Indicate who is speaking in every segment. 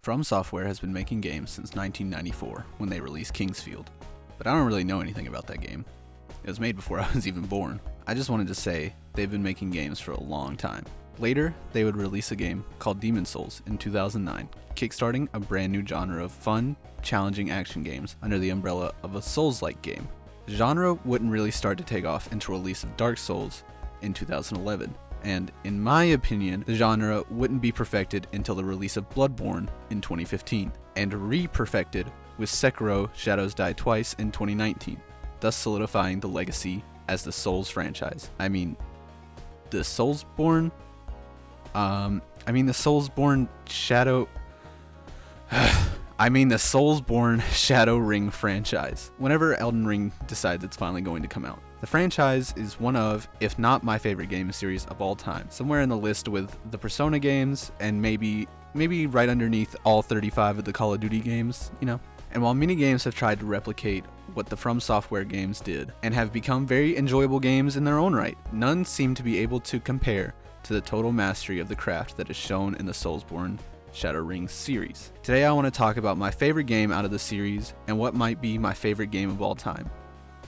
Speaker 1: From Software has been making games since 1994 when they released Kingsfield, but I don't really know anything about that game. It was made before I was even born. I just wanted to say they've been making games for a long time. Later, they would release a game called Demon's Souls in 2009, kickstarting a brand new genre of fun, challenging action games under the umbrella of a Souls-like game. The genre wouldn't really start to take off until release of Dark Souls in 2011. And in my opinion, the genre wouldn't be perfected until the release of Bloodborne in 2015, and re-perfected with Sekiro: Shadows Die Twice in 2019, thus solidifying the legacy as the Souls franchise. The Soulsborne Shadow Ring franchise, whenever Elden Ring decides it's finally going to come out. The franchise is one of, if not my favorite game series of all time, somewhere in the list with the Persona games and maybe right underneath all 35 of the Call of Duty games, you know. And while many games have tried to replicate what the From Software games did and have become very enjoyable games in their own right, none seem to be able to compare to the total mastery of the craft that is shown in the Soulsborne Shadow Ring series. Today I want to talk about my favorite game out of the series and what might be my favorite game of all time.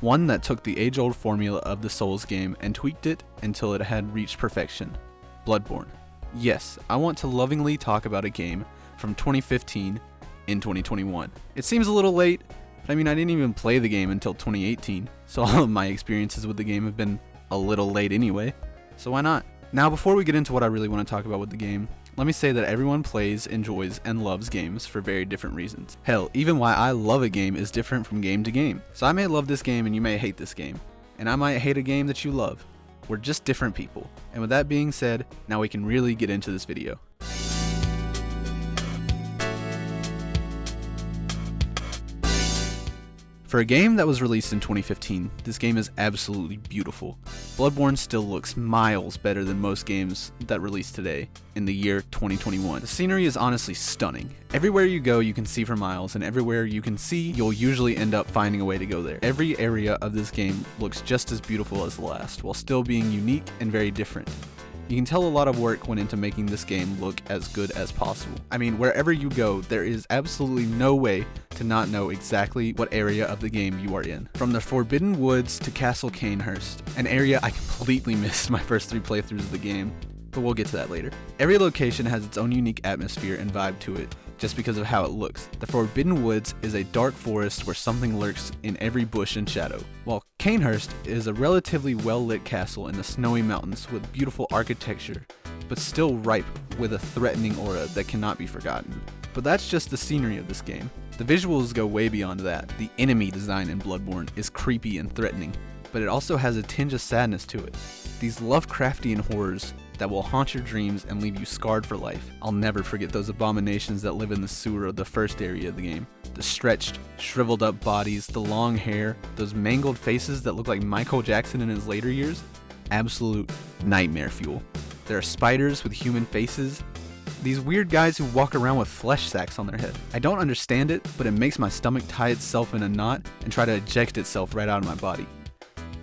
Speaker 1: One that took the age-old formula of the Souls game and tweaked it until it had reached perfection. Bloodborne. Yes, I want to lovingly talk about a game from 2015 in 2021. It seems a little late, but I didn't even play the game until 2018, so all of my experiences with the game have been a little late anyway, so why not? Now, before we get into what I really want to talk about with the game, let me say that everyone plays, enjoys, and loves games for very different reasons. Hell, even why I love a game is different from game to game. So I may love this game and you may hate this game, and I might hate a game that you love. We're just different people. And with that being said, now we can really get into this video. For a game that was released in 2015, this game is absolutely beautiful. Bloodborne still looks miles better than most games that release today in the year 2021. The scenery is honestly stunning. Everywhere you go you can see for miles, and everywhere you can see you'll usually end up finding a way to go there. Every area of this game looks just as beautiful as the last, while still being unique and very different. You can tell a lot of work went into making this game look as good as possible. Wherever you go, there is absolutely no way to not know exactly what area of the game you are in. From the Forbidden Woods to Castle Cainhurst, an area I completely missed my first 3 playthroughs of the game, but we'll get to that later. Every location has its own unique atmosphere and vibe to it, just because of how it looks. The Forbidden Woods is a dark forest where something lurks in every bush and shadow, while Cainhurst is a relatively well-lit castle in the snowy mountains with beautiful architecture, but still ripe with a threatening aura that cannot be forgotten. But that's just the scenery of this game. The visuals go way beyond that. The enemy design in Bloodborne is creepy and threatening, but it also has a tinge of sadness to it. These Lovecraftian horrors that will haunt your dreams and leave you scarred for life. I'll never forget those abominations that live in the sewer of the first area of the game. The stretched, shriveled up bodies, the long hair, those mangled faces that look like Michael Jackson in his later years. Absolute nightmare fuel. There are spiders with human faces. These weird guys who walk around with flesh sacks on their head. I don't understand it, but it makes my stomach tie itself in a knot and try to eject itself right out of my body.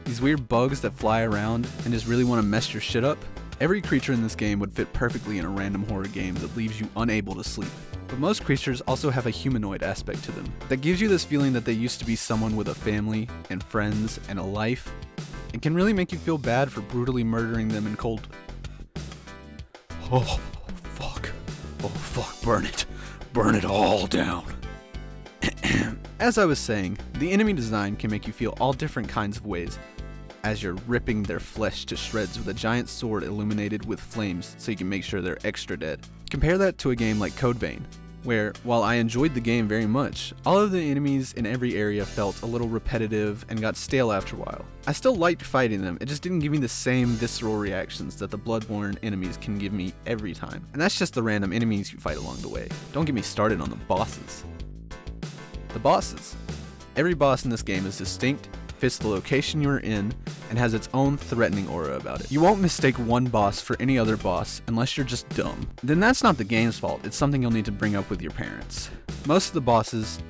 Speaker 1: These weird bugs that fly around and just really want to mess your shit up. Every creature in this game would fit perfectly in a random horror game that leaves you unable to sleep. But most creatures also have a humanoid aspect to them that gives you this feeling that they used to be someone with a family and friends and a life, and can really make you feel bad for brutally murdering them in cold. Oh fuck, burn it all down. As I was saying, the enemy design can make you feel all different kinds of ways as you're ripping their flesh to shreds with a giant sword illuminated with flames so you can make sure they're extra dead. Compare that to a game like Code Vein, where, while I enjoyed the game very much, all of the enemies in every area felt a little repetitive and got stale after a while. I still liked fighting them, it just didn't give me the same visceral reactions that the Bloodborne enemies can give me every time. And that's just the random enemies you fight along the way. Don't get me started on the bosses. The bosses. Every boss in this game is distinct, fits the location you're in, and has its own threatening aura about it. You won't mistake one boss for any other boss unless you're just dumb. Then that's not the game's fault, it's something you'll need to bring up with your parents. Most of the bosses,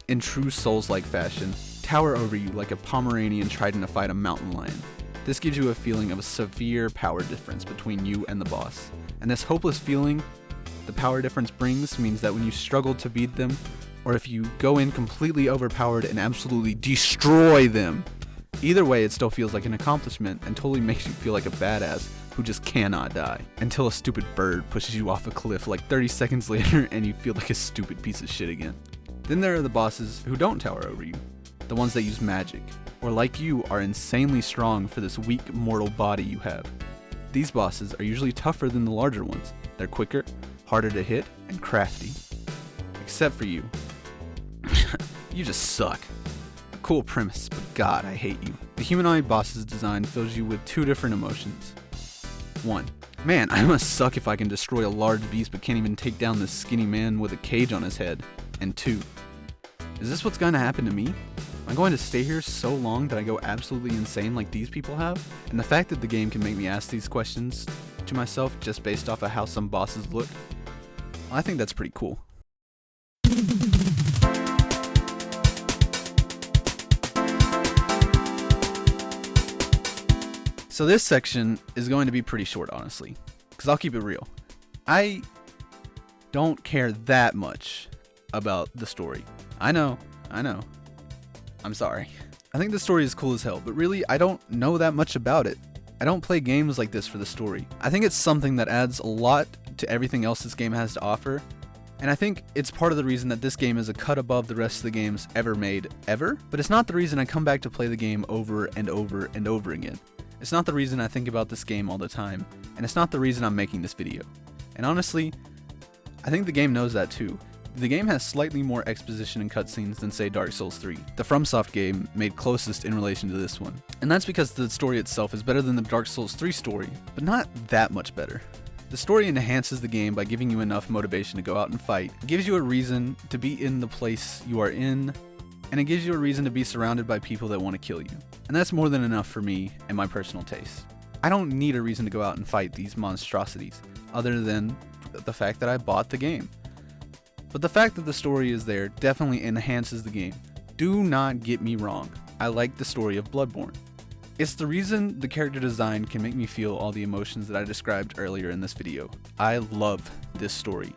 Speaker 1: in true Souls-like fashion, tower over you like a Pomeranian trying to fight a mountain lion. This gives you a feeling of a severe power difference between you and the boss, and this hopeless feeling the power difference brings means that when you struggle to beat them, or if you go in completely overpowered and absolutely destroy them, either way it still feels like an accomplishment and totally makes you feel like a badass who just cannot die. Until a stupid bird pushes you off a cliff like 30 seconds later and you feel like a stupid piece of shit again. Then there are the bosses who don't tower over you, the ones that use magic, or like you are insanely strong for this weak mortal body you have. These bosses are usually tougher than the larger ones. They're quicker, harder to hit, and crafty. Except for you. You just suck. A cool premise, but God, I hate you. The humanoid boss's design fills you with two different emotions. 1. Man, I must suck if I can destroy a large beast but can't even take down this skinny man with a cage on his head. And 2. Is this what's gonna happen to me? Am I going to stay here so long that I go absolutely insane like these people have? And the fact that the game can make me ask these questions to myself just based off of how some bosses look, well, I think that's pretty cool. So this section is going to be pretty short, honestly, because I'll keep it real. I don't care that much about the story. I know. I'm sorry. I think the story is cool as hell, but really, I don't know that much about it. I don't play games like this for the story. I think it's something that adds a lot to everything else this game has to offer, and I think it's part of the reason that this game is a cut above the rest of the games ever made, ever, but it's not the reason I come back to play the game over and over and over again. It's not the reason I think about this game all the time, and it's not the reason I'm making this video. And honestly, I think the game knows that too. The game has slightly more exposition and cutscenes than, say, Dark Souls 3, the FromSoft game made closest in relation to this one. And that's because the story itself is better than the Dark Souls 3 story, but not that much better. The story enhances the game by giving you enough motivation to go out and fight. It gives you a reason to be in the place you are in, and it gives you a reason to be surrounded by people that want to kill you. And that's more than enough for me and my personal taste. I don't need a reason to go out and fight these monstrosities, other than the fact that I bought the game. But the fact that the story is there definitely enhances the game. Do not get me wrong, I like the story of Bloodborne. It's the reason the character design can make me feel all the emotions that I described earlier in this video. I love this story.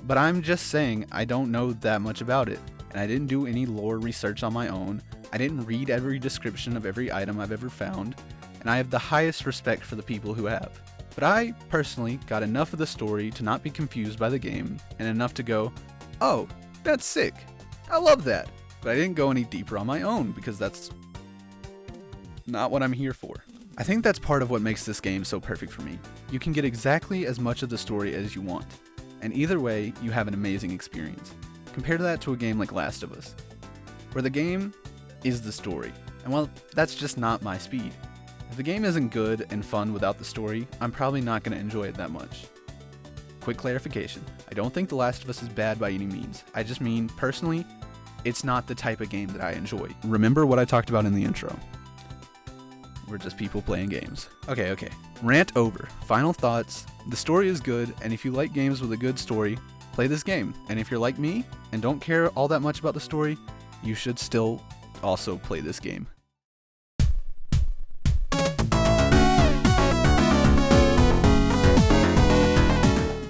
Speaker 1: But I'm just saying I don't know that much about it, and I didn't do any lore research on my own. I didn't read every description of every item I've ever found, and I have the highest respect for the people who have. But I, personally, got enough of the story to not be confused by the game, and enough to go, oh, that's sick. I love that. But I didn't go any deeper on my own, because that's not what I'm here for. I think that's part of what makes this game so perfect for me. You can get exactly as much of the story as you want, and either way, you have an amazing experience. Compare that to a game like Last of Us, where the game is the story, and well, that's just not my speed. If the game isn't good and fun without the story, I'm probably not going to enjoy it that much. Quick clarification, I don't think The Last of Us is bad by any means. I just mean, personally, it's not the type of game that I enjoy. Remember what I talked about in the intro. We're just people playing games. Okay. Rant over. Final thoughts. The story is good, and if you like games with a good story, play this game. And if you're like me, and don't care all that much about the story, you should still also play this game.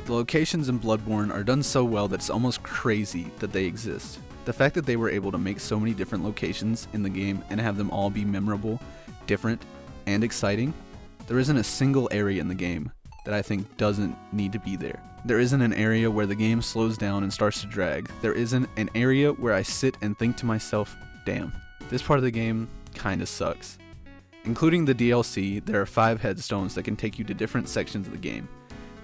Speaker 1: The locations in Bloodborne are done so well that it's almost crazy that they exist. The fact that they were able to make so many different locations in the game and have them all be memorable, different, and exciting, there isn't a single area in the game that I think doesn't need to be there. There isn't an area where the game slows down and starts to drag. There isn't an area where I sit and think to myself, damn, this part of the game kinda sucks. Including the DLC, there are 5 headstones that can take you to different sections of the game.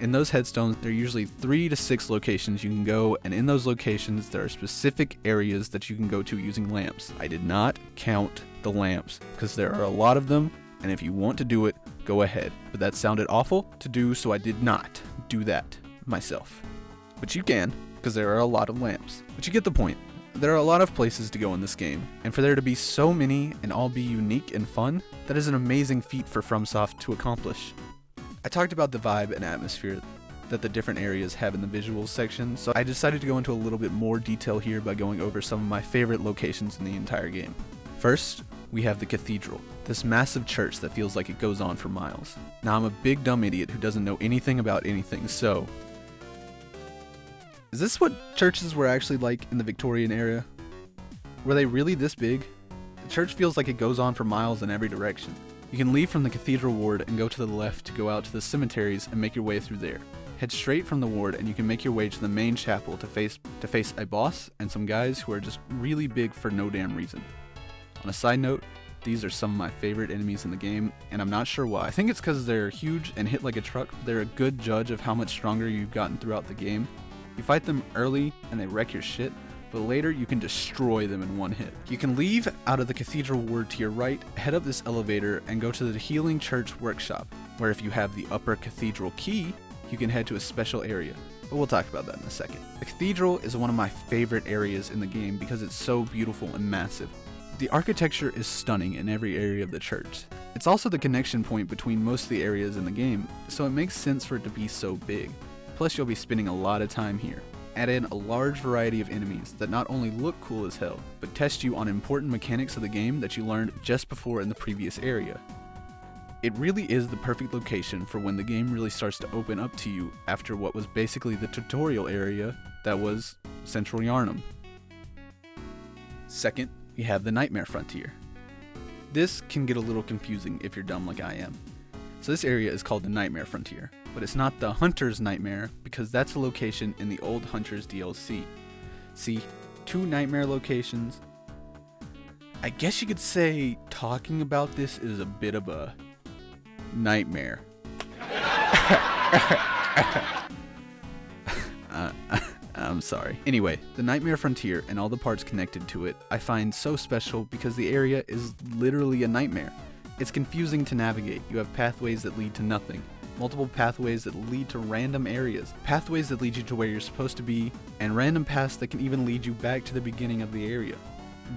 Speaker 1: In those headstones, there are usually 3 to 6 locations you can go, and in those locations, there are specific areas that you can go to using lamps. I did not count the lamps, because there are a lot of them, and if you want to do it, go ahead. But that sounded awful to do, so I did not do that myself. But you can, because there are a lot of lamps. But you get the point. There are a lot of places to go in this game, and for there to be so many and all be unique and fun, that is an amazing feat for FromSoft to accomplish. I talked about the vibe and atmosphere that the different areas have in the visuals section, so I decided to go into a little bit more detail here by going over some of my favorite locations in the entire game. First, we have the cathedral, this massive church that feels like it goes on for miles. Now I'm a big dumb idiot who doesn't know anything about anything, so Is this what churches were actually like in the Victorian era? Were they really this big? The church feels like it goes on for miles in every direction. You can leave from the cathedral ward and go to the left to go out to the cemeteries and make your way through there. Head straight from the ward and you can make your way to the main chapel to face a boss and some guys who are just really big for no damn reason. On a side note, these are some of my favorite enemies in the game, and I'm not sure why. I think it's because they're huge and hit like a truck. They're a good judge of how much stronger you've gotten throughout the game. You fight them early and they wreck your shit, but later you can destroy them in one hit. You can leave out of the cathedral ward to your right, head up this elevator, and go to the Healing Church Workshop, where if you have the upper cathedral key, you can head to a special area. But we'll talk about that in a second. The cathedral is one of my favorite areas in the game because it's so beautiful and massive. The architecture is stunning in every area of the church. It's also the connection point between most of the areas in the game, so it makes sense for it to be so big. Plus you'll be spending a lot of time here. Add in a large variety of enemies that not only look cool as hell, but test you on important mechanics of the game that you learned just before in the previous area. It really is the perfect location for when the game really starts to open up to you after what was basically the tutorial area that was Central Yarnum. Second, we have the Nightmare Frontier. This can get a little confusing if you're dumb like I am. So this area is called the Nightmare Frontier, but it's not the Hunter's Nightmare because that's a location in the old Hunter's DLC. See, 2 Nightmare locations. I guess you could say talking about this is a bit of a nightmare. I'm sorry. Anyway, the Nightmare Frontier and all the parts connected to it I find so special because the area is literally a nightmare. It's confusing to navigate. You have pathways that lead to nothing, multiple pathways that lead to random areas, pathways that lead you to where you're supposed to be, and random paths that can even lead you back to the beginning of the area.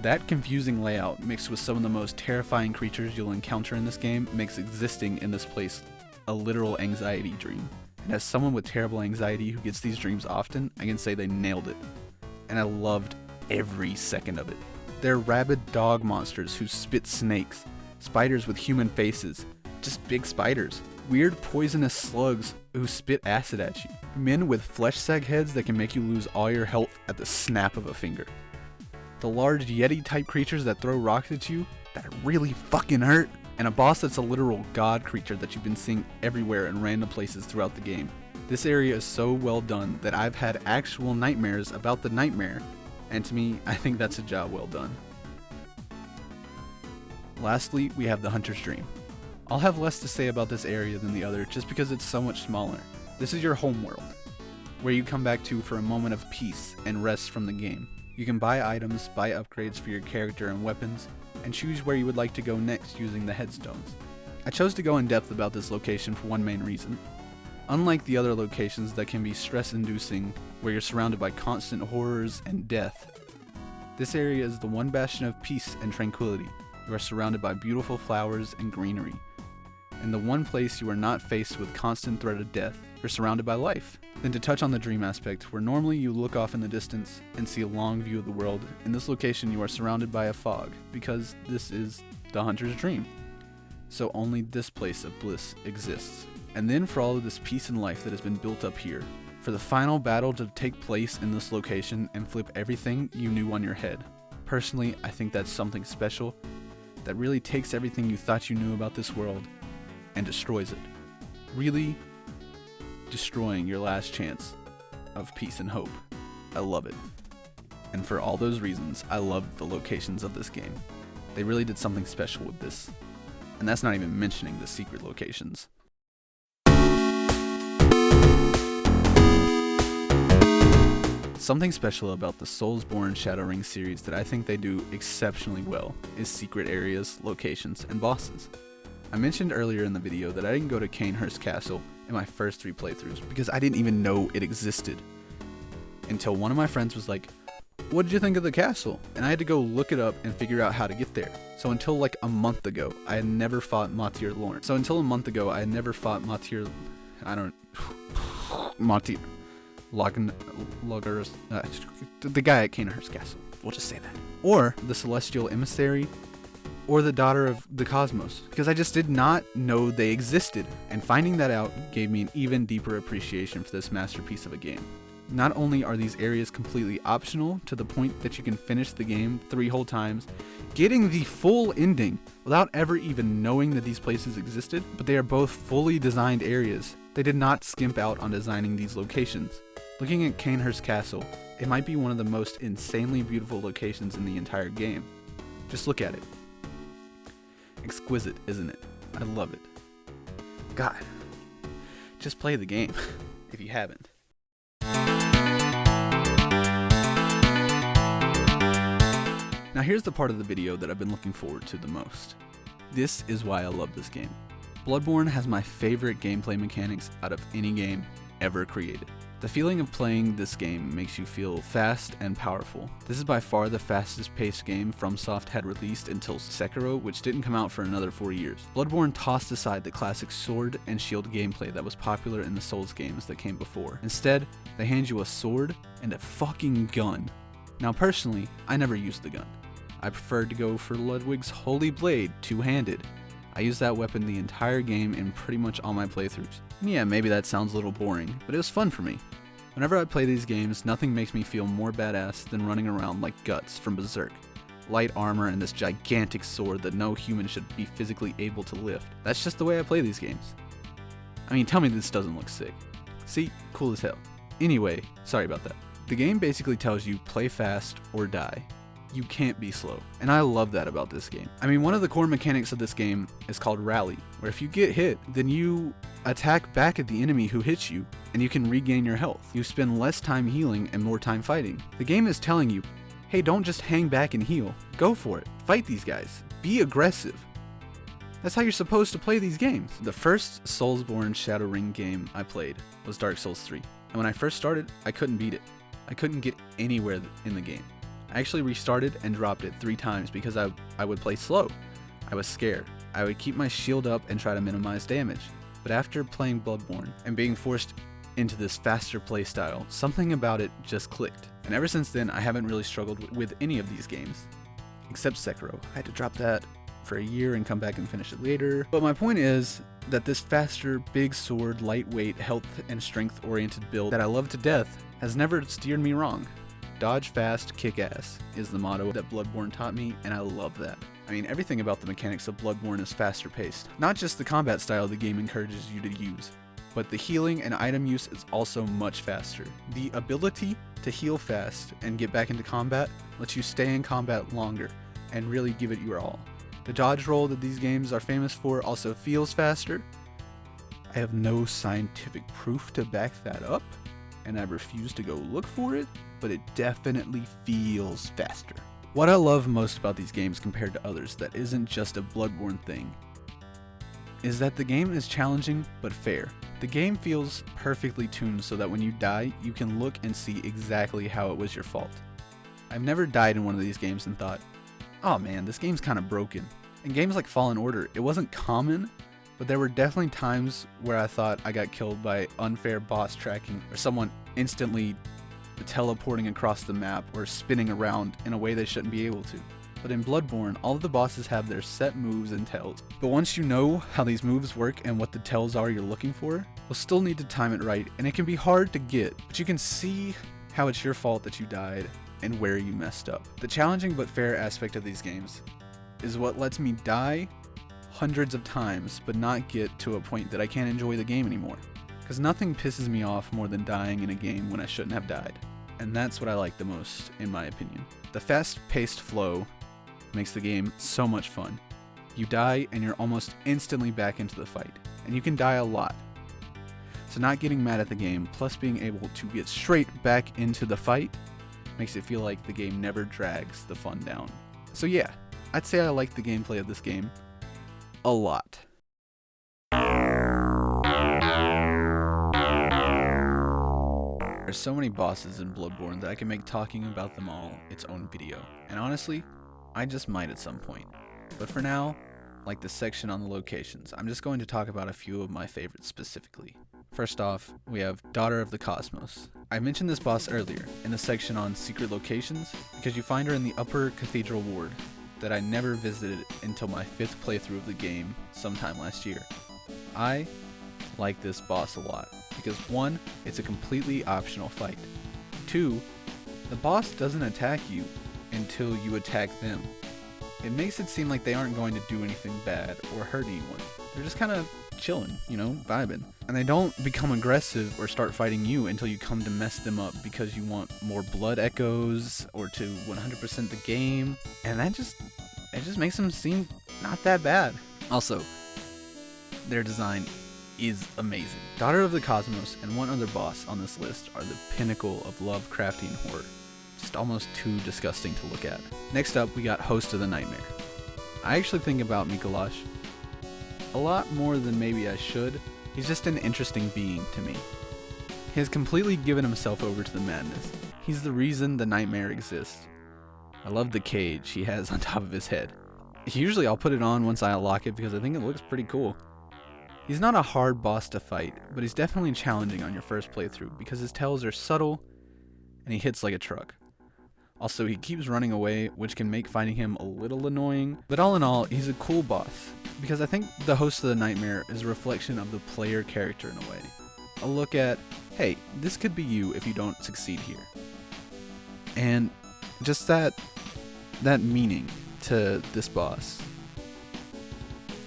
Speaker 1: That confusing layout mixed with some of the most terrifying creatures you'll encounter in this game makes existing in this place a literal anxiety dream. And as someone with terrible anxiety who gets these dreams often, I can say they nailed it. And I loved every second of it. They're rabid dog monsters who spit snakes, spiders with human faces, just big spiders, weird poisonous slugs who spit acid at you, men with flesh sag heads that can make you lose all your health at the snap of a finger, the large Yeti type creatures that throw rocks at you that really fucking hurt, and a boss that's a literal god creature that you've been seeing everywhere in random places throughout the game. This area is so well done that I've had actual nightmares about the nightmare, and to me, I think that's a job well done. Lastly, we have the Hunter's Dream. I'll have less to say about this area than the other just because it's so much smaller. This is your home world, where you come back to for a moment of peace and rest from the game. You can buy items, buy upgrades for your character and weapons, and choose where you would like to go next using the headstones. I chose to go in depth about this location for one main reason. Unlike the other locations that can be stress-inducing, where you're surrounded by constant horrors and death, this area is the one bastion of peace and tranquility. You are surrounded by beautiful flowers and greenery. And the one place you are not faced with constant threat of death, you're surrounded by life. Then to touch on the dream aspect, where normally you look off in the distance and see a long view of the world, in this location you are surrounded by a fog, because this is the Hunter's Dream. So only this place of bliss exists. And then for all of this peace and life that has been built up here, for the final battle to take place in this location and flip everything you knew on your head. Personally, I think that's something special that really takes everything you thought you knew about this world and destroys it. Really destroying your last chance of peace and hope. I love it. And for all those reasons, I love the locations of this game. They really did something special with this. And that's not even mentioning the secret locations. Something special about the Soulsborne Shadowring series that I think they do exceptionally well is secret areas, locations, and bosses. I mentioned earlier in the video that I didn't go to Canehurst Castle in my first 3 playthroughs because I didn't even know it existed. Until one of my friends was like, "What did you think of the castle?" And I had to go look it up and figure out how to get there. So until like a month ago, I had never fought Matir Lorne. The guy at Canehurst Castle. We'll just say that. Or the Celestial Emissary, or the Daughter of the Cosmos, because I just did not know they existed, and finding that out gave me an even deeper appreciation for this masterpiece of a game. Not only are these areas completely optional to the point that you can finish the game 3 whole times, getting the full ending without ever even knowing that these places existed, but they are both fully designed areas. They did not skimp out on designing these locations. Looking at Canehurst Castle, it might be one of the most insanely beautiful locations in the entire game. Just look at it. Exquisite, isn't it? I love it. God, just play the game if you haven't. Now here's the part of the video that I've been looking forward to the most. This is why I love this game. Bloodborne has my favorite gameplay mechanics out of any game ever created. The feeling of playing this game makes you feel fast and powerful. This is by far the fastest paced game FromSoft had released until Sekiro, which didn't come out for another 4 years. Bloodborne tossed aside the classic sword and shield gameplay that was popular in the Souls games that came before. Instead, they hand you a sword and a fucking gun. Now personally, I never used the gun. I preferred to go for Ludwig's Holy Blade, two-handed. I used that weapon the entire game in pretty much all my playthroughs. And yeah, maybe that sounds a little boring, but it was fun for me. Whenever I play these games, nothing makes me feel more badass than running around like Guts from Berserk. Light armor and this gigantic sword that no human should be physically able to lift. That's just the way I play these games. I mean, tell me this doesn't look sick. See? Cool as hell. Anyway, sorry about that. The game basically tells you play fast or die. You can't be slow, and I love that about this game. I mean, one of the core mechanics of this game is called rally, where if you get hit, then you attack back at the enemy who hits you, and you can regain your health. You spend less time healing and more time fighting. The game is telling you, hey, don't just hang back and heal. Go for it. Fight these guys. Be aggressive. That's how you're supposed to play these games. The first Soulsborne Shadow Ring game I played was Dark Souls 3, and when I first started, I couldn't beat it. I couldn't get anywhere in the game. I actually restarted and dropped it 3 times because I would play slow. I was scared. I would keep my shield up and try to minimize damage. But after playing Bloodborne and being forced into this faster playstyle, something about it just clicked. And ever since then, I haven't really struggled with any of these games. Except Sekiro. I had to drop that for a year and come back and finish it later. But my point is that this faster, big sword, lightweight, health and strength oriented build that I love to death has never steered me wrong. Dodge fast, kick ass is the motto that Bloodborne taught me, and I love that. I mean, everything about the mechanics of Bloodborne is faster paced. Not just the combat style the game encourages you to use, but the healing and item use is also much faster. The ability to heal fast and get back into combat lets you stay in combat longer and really give it your all. The dodge roll that these games are famous for also feels faster. I have no scientific proof to back that up, and I refuse to go look for it, but it definitely feels faster. What I love most about these games compared to others that isn't just a Bloodborne thing is that the game is challenging but fair. The game feels perfectly tuned so that when you die, you can look and see exactly how it was your fault. I've never died in one of these games and thought, oh man, this game's kind of broken. In games like Fallen Order, it wasn't common, but there were definitely times where I thought I got killed by unfair boss tracking or someone instantly teleporting across the map or spinning around in a way they shouldn't be able to. But in Bloodborne, all of the bosses have their set moves and tells. But once you know how these moves work and what the tells are you're looking for, you'll still need to time it right, and it can be hard to get, but you can see how it's your fault that you died and where you messed up. The challenging but fair aspect of these games is what lets me die hundreds of times but not get to a point that I can't enjoy the game anymore. Because nothing pisses me off more than dying in a game when I shouldn't have died. And that's what I like the most, in my opinion. The fast-paced flow makes the game so much fun. You die and you're almost instantly back into the fight. And you can die a lot. So not getting mad at the game, plus being able to get straight back into the fight, makes it feel like the game never drags the fun down. So yeah, I'd say I like the gameplay of this game a lot. There's so many bosses in Bloodborne that I can make talking about them all its own video, and honestly, I just might at some point. But for now, like the section on the locations, I'm just going to talk about a few of my favorites specifically. First off, we have Daughter of the Cosmos. I mentioned this boss earlier in the section on secret locations because you find her in the upper cathedral ward that I never visited until my 5th playthrough of the game sometime last year. I like this boss a lot. because 1, it's a completely optional fight. 2, the boss doesn't attack you until you attack them. It makes it seem like they aren't going to do anything bad or hurt anyone. They're just kind of chilling, vibing. And they don't become aggressive or start fighting you until you come to mess them up because you want more blood echoes or to 100% the game. And it just makes them seem not that bad. Also, their design is amazing. Daughter of the Cosmos and one other boss on this list are the pinnacle of Lovecraftian horror. Just almost too disgusting to look at. Next up, we got Host of the Nightmare. I actually think about Mikolash a lot more than maybe I should. He's just an interesting being to me. He has completely given himself over to the madness. He's the reason the nightmare exists. I love the cage he has on top of his head. Usually I'll put it on once I unlock it because I think it looks pretty cool. He's not a hard boss to fight, but he's definitely challenging on your first playthrough because his tells are subtle and he hits like a truck. Also, he keeps running away, which can make fighting him a little annoying, but all in all, he's a cool boss, because I think the Host of the Nightmare is a reflection of the player character in a way. A look at, hey, this could be you if you don't succeed here. And just that meaning to this boss,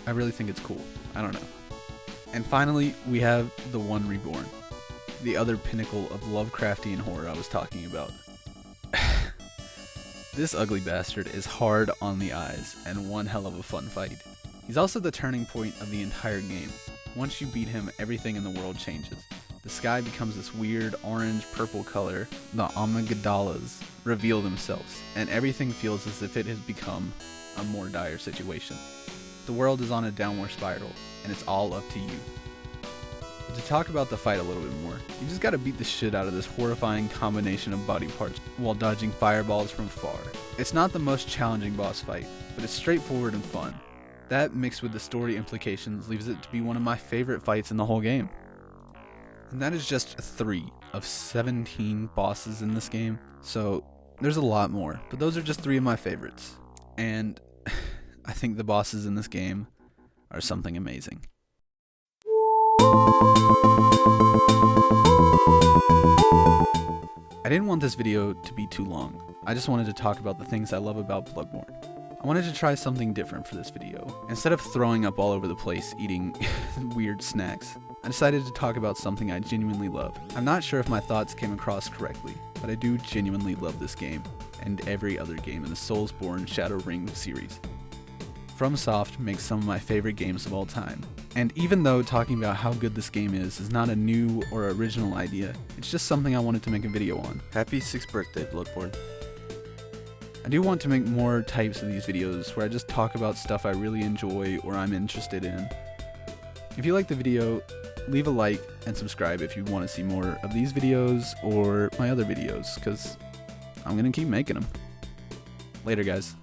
Speaker 1: I really think it's cool. I don't know. And finally, we have the One Reborn, the other pinnacle of Lovecraftian horror I was talking about. This ugly bastard is hard on the eyes and one hell of a fun fight. He's also the turning point of the entire game. Once you beat him, everything in the world changes. The sky becomes this weird orange-purple color. The amygdalas reveal themselves, and everything feels as if it has become a more dire situation. The world is on a downward spiral, and it's all up to you. But to talk about the fight a little bit more, you just gotta beat the shit out of this horrifying combination of body parts while dodging fireballs from far. It's not the most challenging boss fight, but it's straightforward and fun. That, mixed with the story implications, leaves it to be one of my favorite fights in the whole game. And that is just 3 of 17 bosses in this game, so there's a lot more, but those are just 3 of my favorites. And I think the bosses in this game are something amazing. I didn't want this video to be too long. I just wanted to talk about the things I love about Bloodborne. I wanted to try something different for this video. Instead of throwing up all over the place eating weird snacks, I decided to talk about something I genuinely love. I'm not sure if my thoughts came across correctly, but I do genuinely love this game, and every other game in the Soulsborne Shadow Ring series. FromSoft makes some of my favorite games of all time. And even though talking about how good this game is not a new or original idea, it's just something I wanted to make a video on. Happy 6th birthday, Bloodborne. I do want to make more types of these videos where I just talk about stuff I really enjoy or I'm interested in. If you like the video, leave a like and subscribe if you want to see more of these videos or my other videos, because I'm going to keep making them. Later, guys.